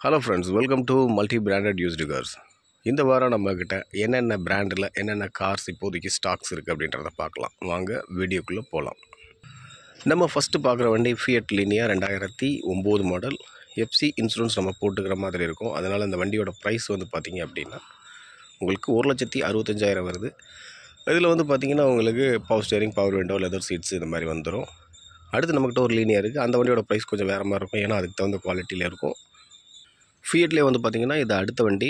Hello friends, welcome to multi branded used cars. இந்த வாரம் நம்மக்கிட்ட என்னென்ன பிராண்டில் என்னென்ன கார்ஸ் இப்போதைக்கு ஸ்டாக்ஸ் இருக்குது அப்படின்றத பார்க்கலாம். வாங்க வீடியோக்குள்ளே போகலாம். நம்ம ஃபஸ்ட்டு பார்க்குற வண்டி Fiat Linea 2009 model. FC insurance நம்ம போட்டுக்கிற மாதிரி இருக்கும். அதனால் இந்த வண்டியோட ப்ரைஸ் வந்து பார்த்திங்க அப்படின்னா உங்களுக்கு 1,65,000 வருது. இதில் வந்து பார்த்திங்கன்னா உங்களுக்கு power steering, power window, leather seeds இந்த மாதிரி வந்துடும். அடுத்து நம்மக்கிட்ட ஒரு லீனியா இருக்குது. அந்த வண்டியோட ப்ரைஸ் கொஞ்சம் வேறு மாதிரி இருக்கும், ஏன்னா அதுக்கு தகுந்த குவாலிட்டியில் இருக்கும். ஃபியட்லேயே வந்து பார்த்திங்கன்னா இது அடுத்த வண்டி.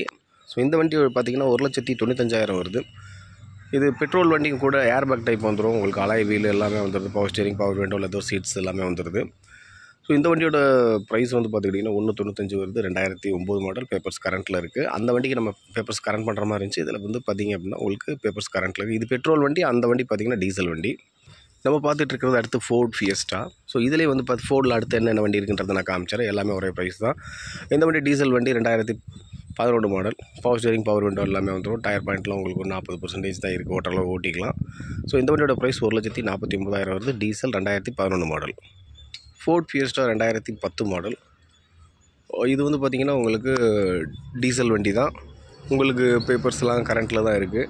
ஸோ இந்த வண்டி பார்த்திங்கன்னா 1,95,000 வருது. இது பெட்ரோல் வண்டிக்கு கூட ஏர் பேக் டைப் வந்துடும். உங்களுக்கு அலாய் வீல் எல்லாமே வந்துடுது. Power steering, power window, leather seeds எல்லாமே வந்துடுது. ஸோ இந்த வண்டியோட ப்ரைஸ் வந்து பார்த்துக்கிட்டிங்கன்னா 1,95 வருது. 2009 மாடல். பேப்பர்ஸ் கரண்ட்டில் இருக்குது. அந்த வண்டிக்கு நம்ம பேப்பர்ஸ் கரண்ட் பண்ணுற மாதிரி இருந்துச்சு. இதில் வந்து பார்த்திங்க அப்படின்னா உங்களுக்கு பேப்பர்ஸ் கரண்ட்டில் இருக்குது. இது பெட்ரோல் வண்டி, அந்த வண்டி பார்த்திங்கன்னா டீசல் வண்டி. நம்ம பார்த்துட்டு இருக்கிறது அடுத்து ஃபோர்ட் ஃபியஸ்டா. ஸோ இதிலே வந்து ஃபோர்டில் அடுத்து என்னென்ன வண்டி இருக்குன்றதை நான் காமிச்சிடறேன். எல்லாமே ஒரே ப்ரைஸ் தான். இந்த வண்டி டீசல் வண்டி 2011 model. Power steering, power window எல்லாமே வந்துடும். டயர் பாயிண்ட்லாம் உங்களுக்கு ஒரு 40% தான் இருக்குது. ஓட்டலாம் ஓட்டிக்கலாம். ஸோ இந்த வண்டியோட ப்ரைஸ் 1,49,000 வருது. Diesel 2011 model. Fort Fiesta 2010 model. இது வந்து பார்த்திங்கன்னா உங்களுக்கு டீசல் வண்டி தான். உங்களுக்கு பேப்பர்ஸ்லாம் கரண்ட்டில் தான் இருக்குது.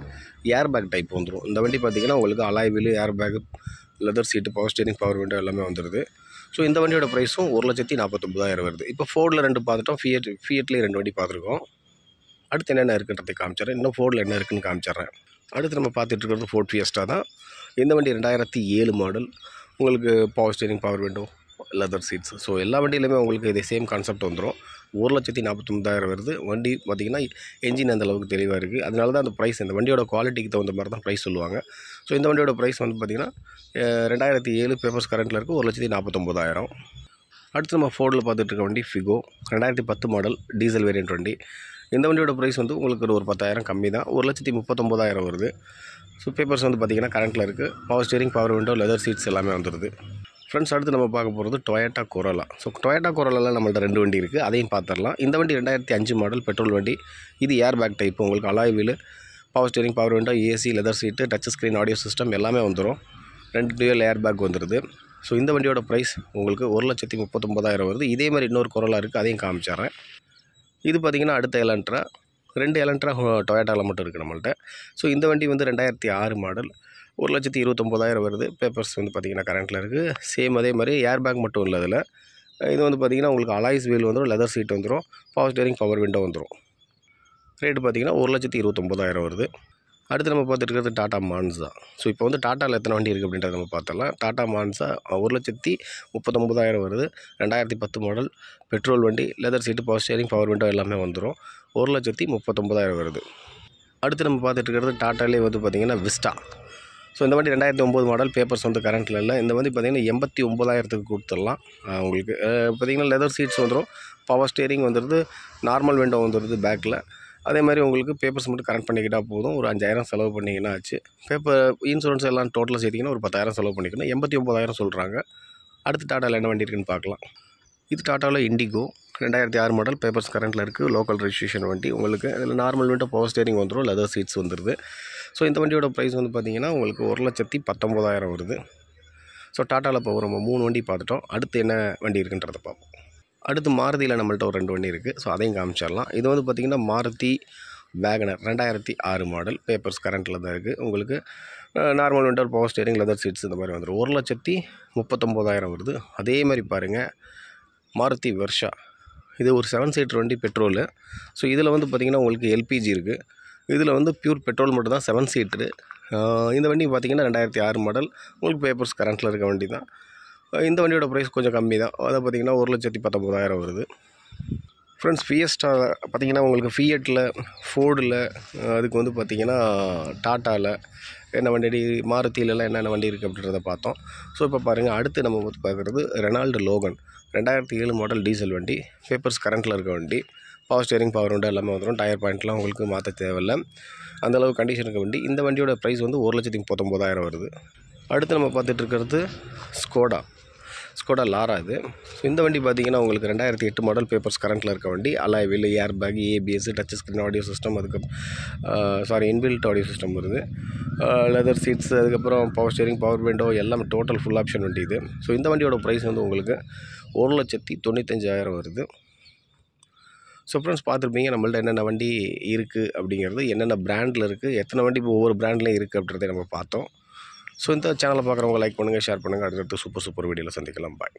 ஏர் பேக் டைப் வந்துடும். இந்த வண்டி பார்த்திங்கன்னா உங்களுக்கு alloy wheel, air bag, leather seat, power steering, power window எல்லாமே வந்துடுது. ஸோ இந்த வண்டியோட ப்ரைஸும் 1,49,000 வருது. இப்போ ஃபோர்டில் 2 பார்த்துட்டோம். ஃபியட்லேயே 2 வண்டி பார்த்துருக்கோம். அடுத்து என்னென்ன இருக்குன்றதை காமிச்சிட்றேன். இன்னும் ஃபோர்டில் என்ன இருக்குதுன்னு காமிச்சிட்றேன். அடுத்து நம்ம பார்த்துட்டு இருக்கிறது ஃபோர்ட் ஃபியஸ்டா தான். இந்த வண்டி 2007 மாடல். உங்களுக்கு power steering, power window, leather seeds. So எல்லா வண்டியிலுமே உங்களுக்கு இதே சேம் கான்செப்ட் வந்துடும். 1,49,000 வருது. வண்டி பார்த்திங்கன்னா என்ஜின் அந்தளவுக்கு தெளிவாக இருக்குது. அதனால தான் அந்த ப்ரைஸ், இந்த வண்டியோட குவாலிட்டிக்கு தகுந்த மாதிரி தான் ப்ரைஸ் சொல்லுவாங்க. ஸோ இந்த வண்டியோட ப்ரைஸ் வந்து பார்த்திங்கன்னா 2007 பேப்பர்ஸ் கரண்ட்டில் இருக்குது. 1,49,000. அடுத்து நம்ம ஃபோர்டில் பார்த்துட்டு இருக்க வண்டி ஃபிகோ 2010 மாடல். டீசல் வேரியன்ட் வண்டி. இந்த வண்டியோட ப்ரைஸ் வந்து உங்களுக்கு ஒரு 10,000 கம்மி தான். 1,39,000 வருது. ஸோ பேப்பர்ஸ் வந்து பார்த்திங்கன்னா கரண்ட்டில் இருக்குது. Power steering, power window, leather seeds எல்லாமே வந்துடுது. ஃப்ரெண்ட்ஸ், அடுத்து நம்ம பார்க்க போகிறது டொயோட்டா கொரோலா. ஸோ டொயோட்டா கொரோலாவில் நம்மள்ட்ட 2 வண்டி இருக்குது. அதையும் பார்த்துடலாம். இந்த வண்டி 2005 மாடல் பெட்ரோல் வண்டி. இது ஏர் பேக் டைப். உங்களுக்கு alloy wheel, power steering, power window, AC, leather seat, touch screen, audio system எல்லாமே வந்துடும். 2 டூயல் ஏர் பேக் வந்துடுது. ஸோ இந்த வண்டியோட ப்ரைஸ் உங்களுக்கு 1,39,000 வருது. இதே மாதிரி இன்னொரு கொரோலா இருக்குது, அதையும் காமிச்சிட்றேன். இது பார்த்திங்கன்னா அடுத்த எலன்ட்ரா. 2 எலன்ட்ரா டொயோட்டாவில் மட்டும் இருக்குது நம்மள்ட்ட. ஸோ இந்த வண்டி வந்து 2006 மாடல். 1,29,000 வருது. பேப்பர்ஸ் வந்து பார்த்திங்கன்னா கரண்ட்டில் இருக்குது. சேம் அதே மாதிரி ஏர் பேக் மட்டும் இல்லை அதில். இது வந்து பார்த்திங்கன்னா உங்களுக்கு அலாய்ஸ் வீல் வந்துடும், லெதர் சீட் வந்துடும், பவர் ஸ்டேரிங், பவர் விண்டோ வந்துடும். ரேட்டு பார்த்திங்கன்னா 1,29,000 வருது. அடுத்து நம்ம பார்த்துட்டு இருக்கிறது டாட்டா மான்சா. ஸோ இப்போ வந்து டாட்டாவில் எத்தனை வண்டி இருக்குது அப்படின்றத நம்ம பார்த்தலாம். டாட்டா மான்சா 1,39,000 வருது. 2010 மாடல். பெட்ரோல் வண்டி. Leather seat, power steering, power window எல்லாமே வந்துடும். 1,39,000 வருது. அடுத்து நம்ம பார்த்துட்டு இருக்கிறது டாட்டாலே வந்து பார்த்திங்கன்னா விஸ்டா. ஸோ இந்த வண்டி 2009 மாடல். பேப்பர்ஸ் வந்து கரண்ட்டில் இல்லை. இந்த வண்டி பார்த்திங்கன்னா 89,000க்கு கொடுத்துடலாம். உங்களுக்கு பார்த்திங்கன்னா லெதர் சீட்ஸ் வந்துடும், பவர் ஸ்டேரிங் வந்துடுது, நார்மல் விண்டோ வந்துடுது பேக்கில். அதே மாதிரி உங்களுக்கு பேப்பர்ஸ் மட்டும் கரண்ட் பண்ணிக்கிட்டால் போதும். ஒரு 5,000 செலவு பண்ணிங்கன்னா ஆச்சு. பேப்பர் இன்சூரன்ஸ் எல்லாம் டோட்டலாக சேர்த்திங்கன்னா ஒரு 10,000 செலவு பண்ணிக்கணும். 89,000 சொல்கிறாங்க. அடுத்து டாட்டாவில் என்ன வண்டி இருக்குன்னு பார்க்கலாம். இது டாட்டாவில் இண்டிகோ 2006 மாடல். பேப்பர்ஸ் கரண்ட்டில் இருக்குது. லோக்கல் ரெஜிஸ்ட்ரேஷன் வண்டி. உங்களுக்கு அதில் நார்மல் விண்டோ, பவர் ஸ்டேரிங் வந்துடும், லெதர் சீட்ஸ் வந்துடுது. ஸோ இந்த வண்டியோட ப்ரைஸ் வந்து பார்த்திங்கன்னா உங்களுக்கு 1,19,000 வருது. ஸோ டாட்டாவில் இப்போ நம்ம 3 வண்டி பார்த்துட்டோம். அடுத்து என்ன வண்டி இருக்குன்றதை பார்ப்போம். அடுத்து மாருதியில் நம்மள்ட்ட ஒரு 2 வண்டி இருக்குது. ஸோ அதையும் காமிச்சிடலாம். இது வந்து பார்த்திங்கன்னா மாருதி வேகனர் 2006 மாடல். பேப்பர்ஸ் கரண்ட்டில் தான் இருக்குது. உங்களுக்கு normal window, power steering, leather seeds இந்த மாதிரி வந்துடும். 1,39,000 வருது. அதே மாதிரி பாருங்கள் மாருதி வெர்ஷா. இது ஒரு 7 சீட்டர் வண்டி, பெட்ரோலு. ஸோ இதில் வந்து பார்த்திங்கன்னா உங்களுக்கு எல்பிஜி இருக்குது. இதில் வந்து பியூர் பெட்ரோல் மட்டும் தான், 7 சீட்ரு. இந்த வண்டி பார்த்திங்கன்னா 2006 மாடல். உங்களுக்கு பேப்பர்ஸ் கரண்ட்டில் இருக்க வண்டி தான். இந்த வண்டியோட ப்ரைஸ் கொஞ்சம் கம்மி தான். அதை பார்த்திங்கன்னா 1,19,000 வருது. ஃப்ரெண்ட்ஸ், ஃபியஸ்டா பார்த்திங்கன்னா உங்களுக்கு ஃபியட்டில், ஃபோர்டில், அதுக்கு வந்து பார்த்திங்கன்னா டாட்டாவில் என்ன வண்டி, மாருதியிலலாம் என்னென்ன வண்டி இருக்குது அப்படின்றத பார்த்தோம். ஸோ இப்போ பாருங்கள், அடுத்து நம்ம வந்து பார்க்குறது ரெனால்டு லோகன் 2007 மாடல். டீசல் வண்டி. பேப்பர்ஸ் கரண்ட்டில் இருக்க வண்டி. பவர் ஸ்டேரிங், பவர் விண்டோ எல்லாமே வந்துடும். டயர் பாயிண்ட்லாம் உங்களுக்கு மாற்ற தேவையில்லை. அந்தளவு கண்டிஷன் இருக்க வண்டி. இந்த வண்டியோட ப்ரைஸ் வந்து 1,39,000 வருது. அடுத்து நம்ம பார்த்துட்டு இருக்கிறது ஸ்கோடா லாரா. இது இந்த வண்டி பார்த்திங்கன்னா உங்களுக்கு 2008 மாடல். பேப்பர்ஸ் கரண்ட்டில் இருக்க வண்டி. Alloy wheel, air bag, ABS, touch screen, audio system, அதுக்கு இன்பில்ட் ஆடியோ சிஸ்டம் வருது, லெதர் சீட்ஸ், அதுக்கப்புறம் பவர் ஸ்டேரிங், பவர் விண்டோ எல்லாமே டோட்டல் ஃபுல் ஆப்ஷன் வண்டி இது. ஸோ இந்த வண்டியோட ப்ரைஸ் வந்து உங்களுக்கு 1,95,000 வருது. ஸோ ஃப்ரெண்ட்ஸ் பார்த்துருப்பீங்க நம்மள்ட்ட என்னென்ன வண்டி இருக்குது அப்படிங்கிறது, என்னென்ன பிராண்டில் இருக்குது, எத்தனை வண்டி இப்போ ஒவ்வொரு பிராண்ட்லேயும் இருக்குது அப்படின்றத நம்ம பார்த்தோம். ஸோ இந்த சேனலை பார்க்குறவங்க லைக் பண்ணுங்கள், ஷேர் பண்ணுங்கள். அடுத்தடுத்து சூப்பர் வீடியோவில் சந்திக்கலாம். பாய்.